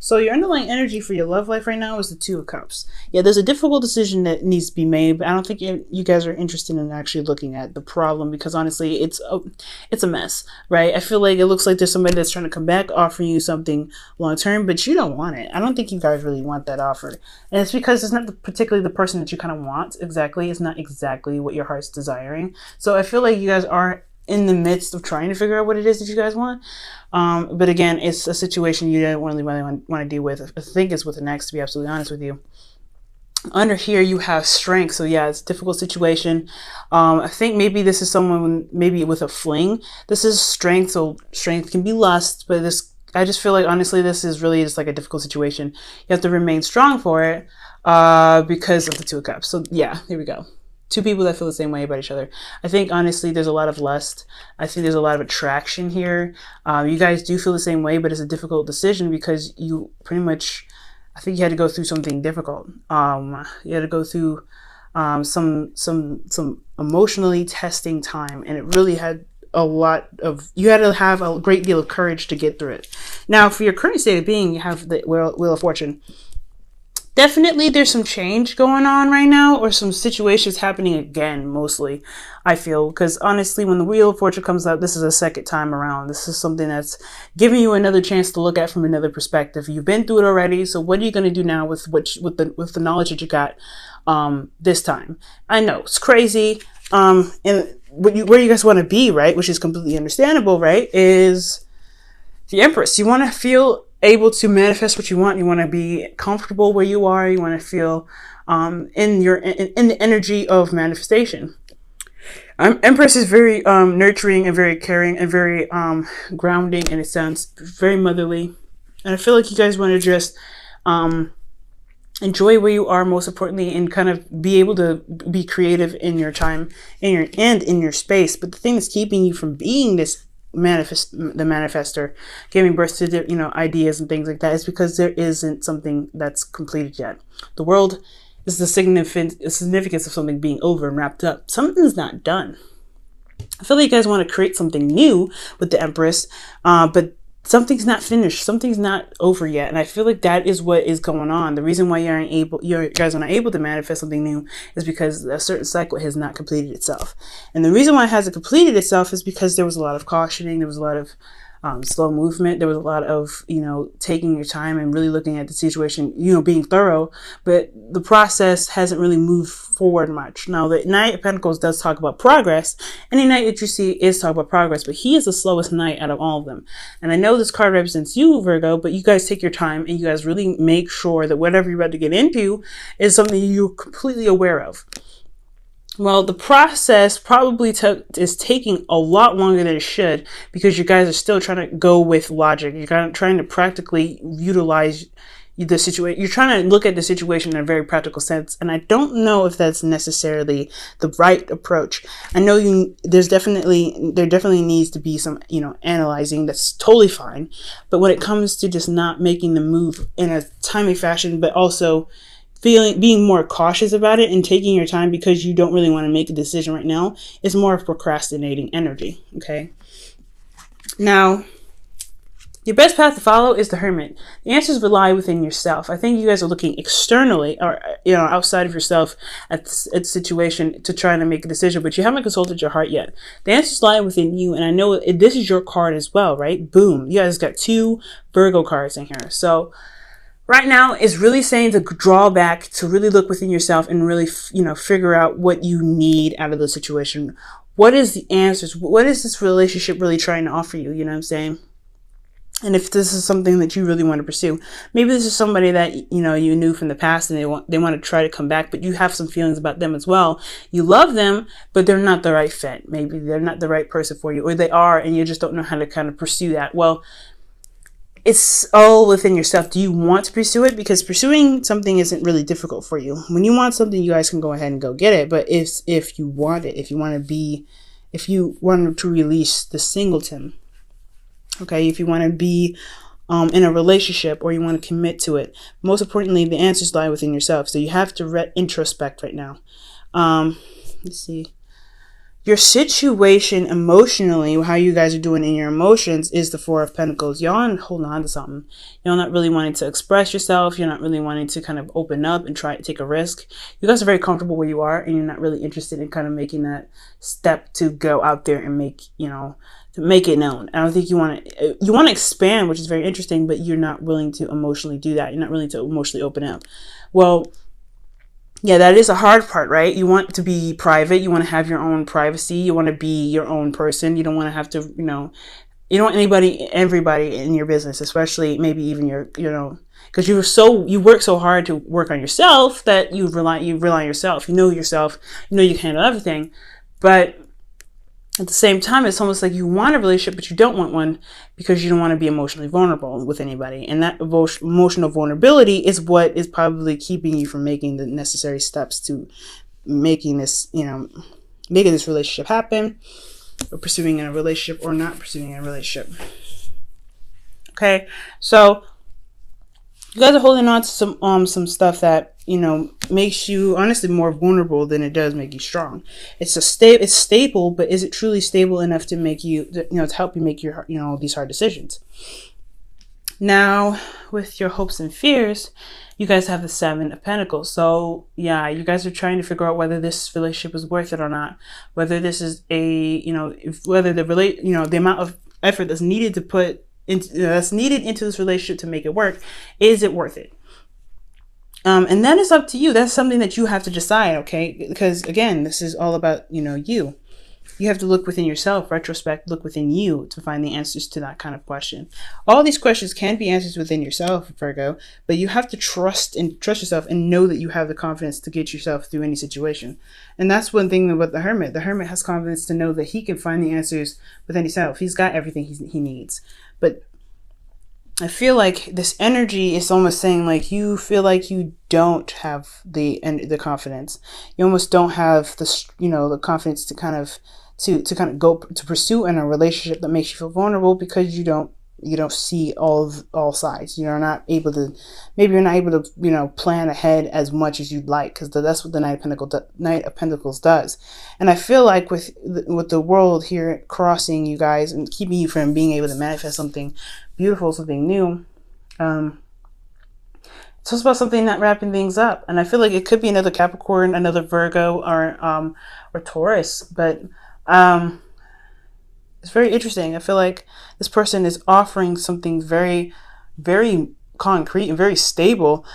So your underlying energy for your love life right now is the Two of Cups. Yeah, there's a difficult decision that needs to be made, but I don't think you guys are interested in actually looking at the problem, because honestly, it's a mess, right? I feel like it looks like there's somebody that's trying to come back offering you something long term, but you don't want it. I don't think you guys really want that offer, and it's because it's not particularly the person that you kind of want exactly. It's not exactly what your heart's desiring. So I feel like you guys are in the midst of trying to figure out what it is that you guys want. But again, it's a situation you don't really want to deal with. I think it's with an ex, to be absolutely honest with you. Under here, you have strength. So yeah, it's a difficult situation. I think maybe this is someone, maybe with a fling. This is strength. So strength can be lust, but I just feel like, honestly, this is really just like a difficult situation. You have to remain strong for it because of the Two of Cups. So yeah, here we go. Two people that feel the same way about each other. I think, honestly, there's a lot of lust. I think there's a lot of attraction here. You guys do feel the same way, but it's a difficult decision because you pretty much, I think you had to go through something difficult. You had to go through some emotionally testing time, and it really had you had to have a great deal of courage to get through it. Now, for your current state of being, you have the Wheel of Fortune. Definitely there's some change going on right now, or some situations happening again, mostly, I feel. Because honestly, when the Wheel of Fortune comes out, this is a second time around. This is something that's giving you another chance to look at from another perspective. You've been through it already, so what are you going to do now with the knowledge that you got this time? I know, it's crazy. And where you guys want to be, right, which is completely understandable, right, is the Empress. You want to feel able to manifest what you want. You want to be comfortable where you are. You want to feel in the energy of manifestation. Empress is very nurturing and very caring and very grounding in a sense, very motherly. And I feel like you guys want to just enjoy where you are, most importantly, and kind of be able to be creative in your time, in your space. But the thing that's keeping you from being the manifester, giving birth to ideas and things like that, is because there isn't something that's completed yet. The world is the significance of something being over and wrapped up. Something's not done. I feel like you guys want to create something new with the Empress, but something's not finished. Something's not over yet. And I feel like that is what is going on. The reason why you guys are not able to manifest something new is because a certain cycle has not completed itself. And the reason why it hasn't completed itself is because there was a lot of cautioning. There was a lot of slow movement. There was a lot of, taking your time and really looking at the situation, being thorough, but the process hasn't really moved forward much. Now, the Knight of Pentacles does talk about progress. Any knight that you see is talking about progress, but he is the slowest knight out of all of them. And I know this card represents you, Virgo, but you guys take your time and you guys really make sure that whatever you're about to get into is something you're completely aware of. Well, the process probably is taking a lot longer than it should, because you guys are still trying to go with logic. You're kind of trying to practically utilize the situation. You're trying to look at the situation in a very practical sense. And I don't know if that's necessarily the right approach. I know there definitely needs to be some, analyzing. That's totally fine. But when it comes to just not making the move in a timely fashion, but also being more cautious about it and taking your time because you don't really want to make a decision right now, is more of procrastinating energy. Okay. Now, your best path to follow is the Hermit. The answers lie within yourself. I think you guys are looking externally or outside of yourself at the situation to try to make a decision, but you haven't consulted your heart yet. The answers lie within you, and I know this is your card as well, right? Boom. You guys got 2 Virgo cards in here. So right now, it's really saying to draw back, to really look within yourself and really, figure out what you need out of the situation. What is the answers? What is this relationship really trying to offer you? You know what I'm saying? And if this is something that you really want to pursue, maybe this is somebody that, you knew from the past and they want to try to come back, but you have some feelings about them as well. You love them, but they're not the right fit. Maybe they're not the right person for you, or they are, and you just don't know how to kind of pursue that. Well, it's all within yourself. Do you want to pursue it? Because pursuing something isn't really difficult for you. When you want something, you guys can go ahead and go get it. But if you want it, if you want to release the singleton, okay, if you want to be in a relationship or you want to commit to it, most importantly, the answers lie within yourself. So you have to introspect right now. Let's see. your situation emotionally, how you guys are doing in your emotions, is the Four of Pentacles. Y'all holding on to something. You're not really wanting to express yourself. You're not really wanting to kind of open up and try to take a risk. You guys are very comfortable where you are, and you're not really interested in kind of making that step to go out there and make, to make it known. I don't think you want to expand, which is very interesting, but you're not willing to emotionally do that. You're not willing to emotionally open up. Well, yeah, that is a hard part, right? You want to be private. You want to have your own privacy. You want to be your own person. You don't want to have to, you don't want everybody in your business, especially maybe even your, because you work so hard to work on yourself that you rely on yourself. You know yourself. You know you can handle everything, but at the same time, it's almost like you want a relationship, but you don't want one because you don't want to be emotionally vulnerable with anybody. And that emotional vulnerability is what is probably keeping you from making the necessary steps to making this relationship happen, or pursuing a relationship or not pursuing a relationship. Okay, so you guys are holding on to some stuff that makes you honestly more vulnerable than it does make you strong. It's stable, but is it truly stable enough to make you to help you make your these hard decisions? Now, with your hopes and fears, you guys have the Seven of Pentacles. So yeah, you guys are trying to figure out whether this relationship is worth it or not. Whether this is whether the amount of effort that's needed to put into this relationship to make it work, is it worth it? And that is up to you. That's something that you have to decide, okay? Because again, this is all about, you. You have to look within yourself, retrospect, look within you to find the answers to that kind of question. All these questions can be answered within yourself, Virgo, but you have to trust yourself and know that you have the confidence to get yourself through any situation. And that's one thing about the Hermit. The Hermit has confidence to know that he can find the answers within himself. He's got everything he needs. But I feel like this energy is almost saying like you feel like you don't have the confidence. You almost don't have the confidence to kind of go to pursue in a relationship that makes you feel vulnerable, because you don't see all sides. You're not able to plan ahead as much as you'd like, because that's what the Knight of Pentacles does. And I feel like with the world here crossing you guys and keeping you from being able to manifest something beautiful, something new, it's just about something not wrapping things up. And I feel like it could be another Capricorn, another Virgo, or Taurus, but it's very interesting. I feel like this person is offering something very, very concrete and very stable,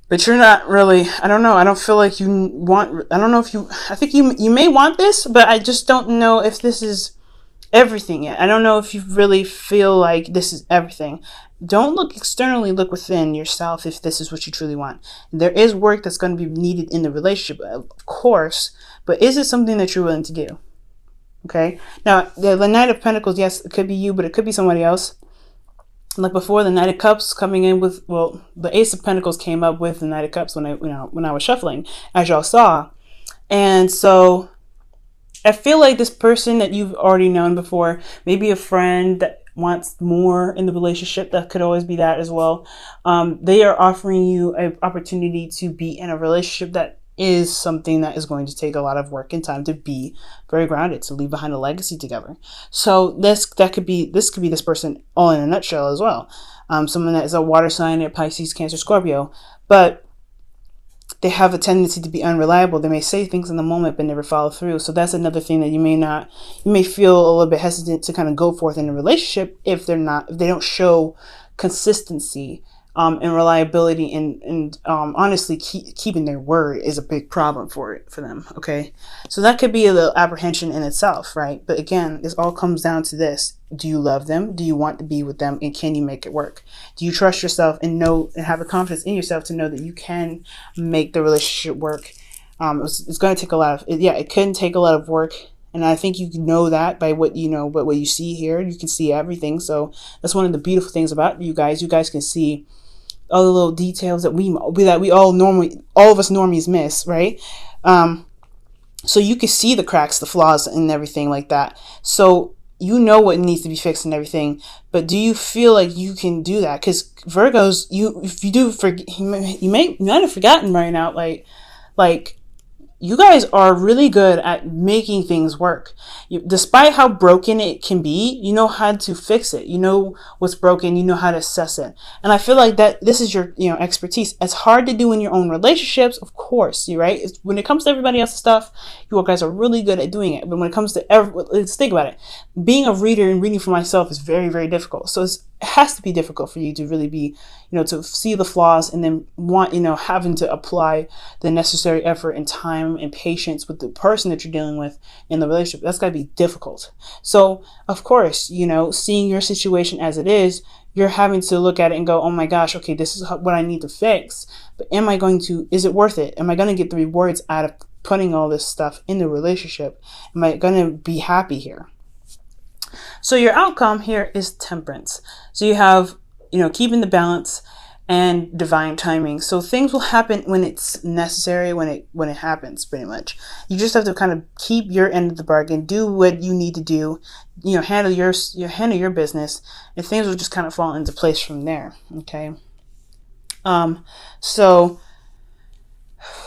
but you're not really, I don't know. I don't feel like you want, I think you may want this, but I just don't know if this is everything yet. I don't know if you really feel like this is everything. Don't look externally, look within yourself if this is what you truly want. There is work that's going to be needed in the relationship, of course, but is it something that you're willing to do? Okay. Now, the Knight of Pentacles, yes, it could be you, but it could be somebody else. Like before, the Knight of Cups coming in with, the Ace of Pentacles came up with the Knight of Cups when I was shuffling, as y'all saw. And so I feel like this person that you've already known before, maybe a friend that wants more in the relationship, that could always be that as well. They are offering you an opportunity to be in a relationship that is something that is going to take a lot of work and time to be very grounded, to leave behind a legacy together. So this could be this person all in a nutshell as well. Someone that is a water sign, a Pisces, Cancer, Scorpio, but they have a tendency to be unreliable. They may say things in the moment but never follow through. So that's another thing that you may feel a little bit hesitant to kind of go forth in a relationship if they don't show consistency and reliability, and honestly keeping their word is a big problem for them. Okay, so that could be a little apprehension in itself, right? But again, this all comes down to this: do you love them? Do you want to be with them? And can you make it work? Do you trust yourself and know and have the confidence in yourself to know that you can make the relationship work? It's going to take a lot of it can take a lot of work. And I think you know that by what you know, but what you see here, you can see everything. So that's one of the beautiful things about you guys. You guys can see all the little details that we all of us normies miss, right? So you can see the cracks, the flaws, and everything like that. So you know what needs to be fixed and everything. But do you feel like you can do that? Because Virgos, you might have forgotten right now, like you guys are really good at making things work. Despite how broken it can be, you know how to fix it. You know what's broken. You know how to assess it. And I feel like that this is your, expertise. It's hard to do in your own relationships, of course. You right. When it comes to everybody else's stuff, you guys are really good at doing it. But when it comes to let's think about it. Being a reader and reading for myself is very, very difficult. So it has to be difficult for you to really be, to see the flaws and then having to apply the necessary effort and time and patience with the person that you're dealing with in the relationship. That's got to be difficult. So of course, seeing your situation as it is, you're having to look at it and go, oh my gosh, okay, this is what I need to fix. But is it worth it? Am I going to get the rewards out of putting all this stuff in the relationship? Am I going to be happy here? So your outcome here is temperance. So you have, keeping the balance and divine timing. So things will happen when it's necessary, when it happens, pretty much. You just have to kind of keep your end of the bargain, do what you need to do, handle your business, and things will just kind of fall into place from there. Okay. So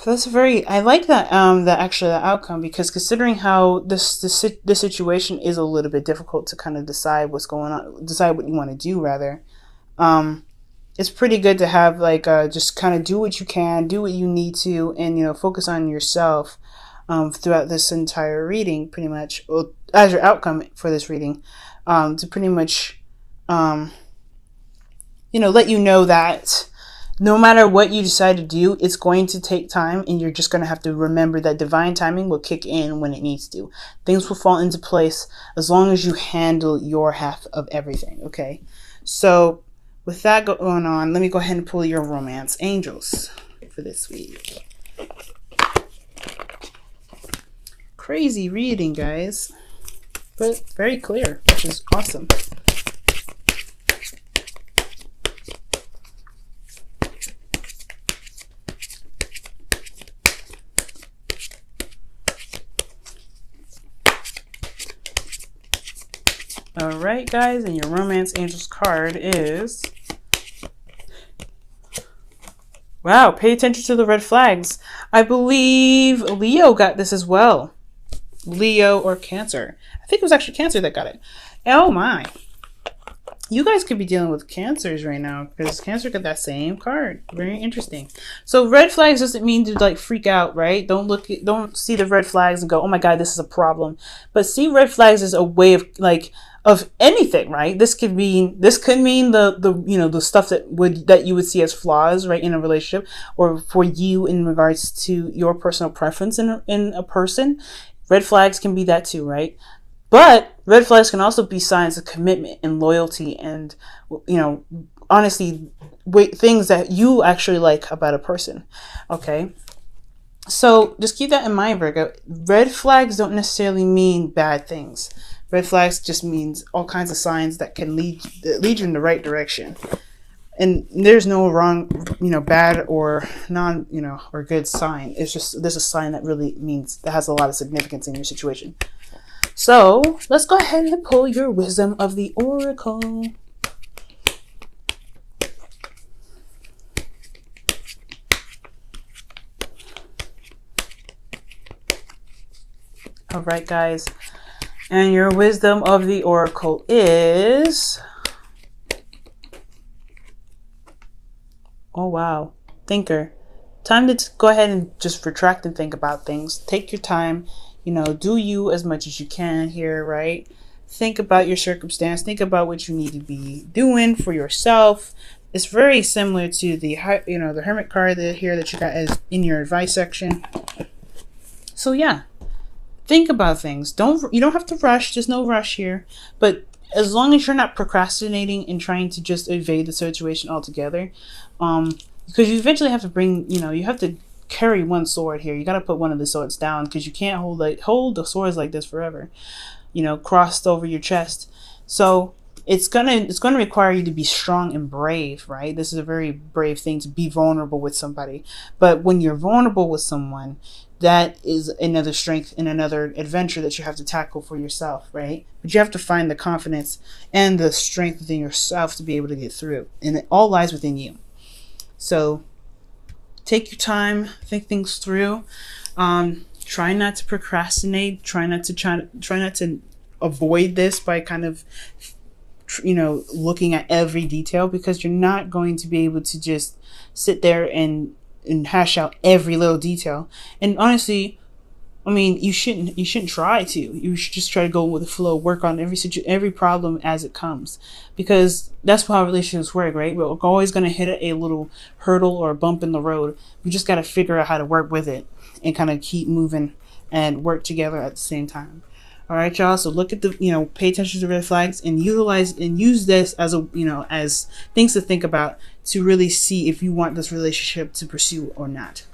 that's I like that, that outcome, because considering how this situation is a little bit difficult to kind of decide what's going on, decide what you want to do rather. It's pretty good to have just kind of do what you can, do what you need to, and, focus on yourself, throughout this entire reading, pretty much, as your outcome for this reading, to pretty much, let you know that no matter what you decide to do, it's going to take time, and you're just going to have to remember that divine timing will kick in when it needs to. Things will fall into place as long as you handle your half of everything, okay? So with that going on, let me go ahead and pull your romance angels for this week. Crazy reading, guys, but very clear, which is awesome. All right, guys, and your romance angels card is, wow, pay attention to the red flags. I believe Leo got this as well. Leo or Cancer. I think it was actually Cancer that got it. Oh my. You guys could be dealing with Cancers right now, because Cancer got that same card. Very interesting. So red flags doesn't mean to freak out, right? Don't see the red flags and go, oh my God, this is a problem. But see red flags as a way of anything, right? This could mean the stuff that you would see as flaws, right, in a relationship, or for you in regards to your personal preference in a person. Red flags can be that too, right? But red flags can also be signs of commitment and loyalty and, honestly, things that you actually like about a person. Okay. So just keep that in mind, Virgo. Red flags don't necessarily mean bad things. Red flags just means all kinds of signs that can lead you in the right direction. And there's no wrong, bad or non, or good sign. It's just, there's a sign that really means, that has a lot of significance in your situation. So let's go ahead and pull your wisdom of the oracle. All right, guys. And your wisdom of the oracle is, oh wow, thinker. Time to go ahead and just retract and think about things. Take your time, do you as much as you can here, right? Think about your circumstance. Think about what you need to be doing for yourself. It's very similar to the the Hermit card here that you got as in your advice section. So yeah, think about things. You don't have to rush. There's no rush here. But as long as you're not procrastinating and trying to just evade the situation altogether, because you eventually have to bring, you have to carry one sword here. You got to put one of the swords down, because you can't hold the swords like this forever, crossed over your chest. So it's gonna require you to be strong and brave, right? This is a very brave thing, to be vulnerable with somebody. But when you're vulnerable with someone, that is another strength and another adventure that you have to tackle for yourself, right? But you have to find the confidence and the strength within yourself to be able to get through, and it all lies within you. So take your time, think things through. Try not to procrastinate. Try not to avoid this by kind of, looking at every detail, because you're not going to be able to just sit there and hash out every little detail. And honestly, I mean, you shouldn't try to. You should just try to go with the flow, work on every problem as it comes, because that's how relationships work, right? We're always going to hit a little hurdle or a bump in the road. We just got to figure out how to work with it and kind of keep moving and work together at the same time. All right, y'all. So look at pay attention to red flags and use this as as things to think about to really see if you want this relationship to pursue or not.